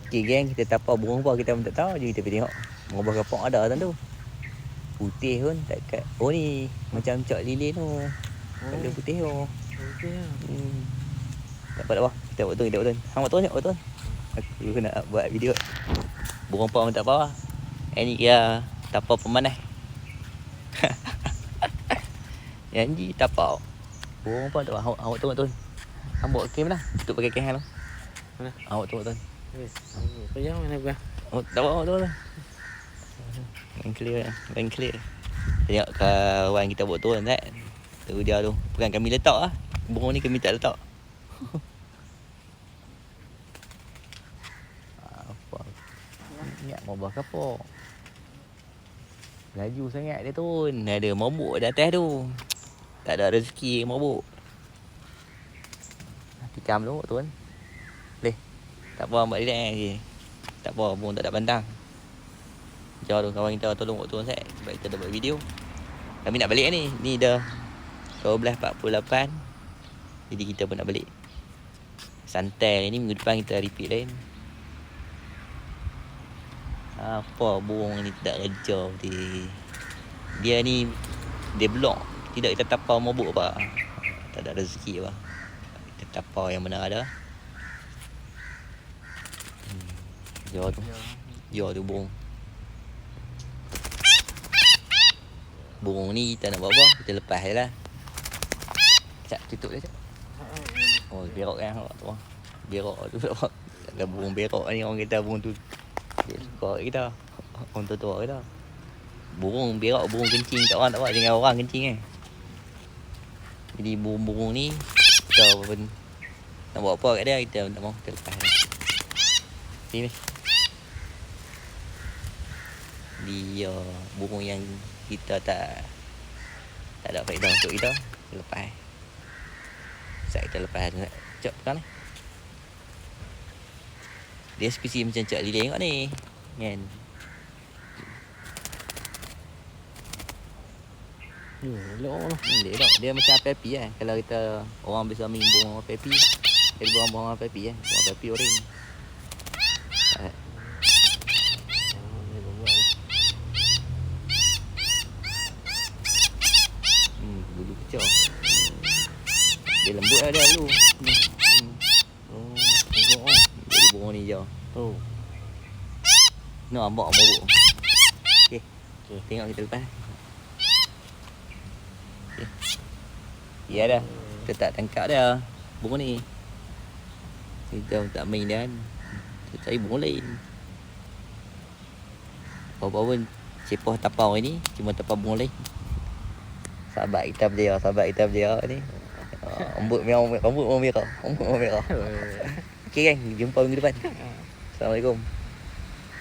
Okey geng, kita tapau burung apa kita pun tak tahu. Jom kita pergi tengok. Burung kapok ada tu. Putih pun tak kat. Oh ni, macam cak lilin tu. Kepala putih tu. Okey lah. Tak apa. Kita buat tu. Hang buat tu. Aku nak buat video. Burung apa pun tak apa. Ini kira tapau pemanas. Yang ni tapau. Burung apa tu? Awak tengok tu. Hang buat kem lah. Tutup pakai kem tu. Mana? Awak tengok tu. Wes. Kau yang mana gua? Oh, tak apa tu. Lain clear. Tengok kawan kita buat tu kan. Tu dia tu. Bukan kami letak lah. Burung ni kami tak letak. Apa? Ingat mau buah kapok. Laju sangat dia tu. Ada mabuk di atas tu. Tak ada rezeki mabuk. Tikam tu tuan. Boleh. Tak apa buat relax je. Tak apa burung tak ada pandang. Jauh tu kawan kita tolong buat tuan set. Sebab kita dah buat video. Kami nak balik ni. Ni dah 12.48. Jadi kita pun nak balik. Santai ni minggu depan kita repeat lain. Apa burung ni tak kerja dia ni dia blok. Tidak kita tapau mabuk apa. Tak ada rezeki apa. Kita tapau yang mana ada. Jauh tu. Jauh tu burung. Burung ni kita nak buat apa? Kita lepas je lah. Cak tutup dia cak. Oh berok kan awak tu. Berok tu. Ada burung berok ni orang kata burung tu. Dia suka kita. Orang tua kita. Burung berok, burung kencing tak orang tak buat dengan orang kencing kan. Jadi burung-burung ni kita pun nak buat apa kat dia kita tak mau kita lepas dia. Sini. Dia burung yang kita tak ada faedah untuk kita lepas. Sat kita lepas tu. Cak pekan ni. Dia spesies macam cak lilin kat ni. Kan. Elok lah. Elok. Dia macam api-api kan. Kalau kita orang biasa ambil burung api-api. Dia burung api-api kan. Burung api-api oring. Bulu kecil. Dia lembut lah dia dulu. Oh, elok ah. Jadi burung ni je. Oh. Nak ambak mabuk. Okey. Tengok kita lepas. Okey. Ya dah. Kita tak tangkap dia. Burung ni. Kita tak main dia kan. Kita cari burung lain. Apa-apa pun cepah tapau ni cuma tapau burung lain. Sahabat kita berjaya ni. Rambut merah. Okey kan, jumpa minggu depan. Assalamualaikum.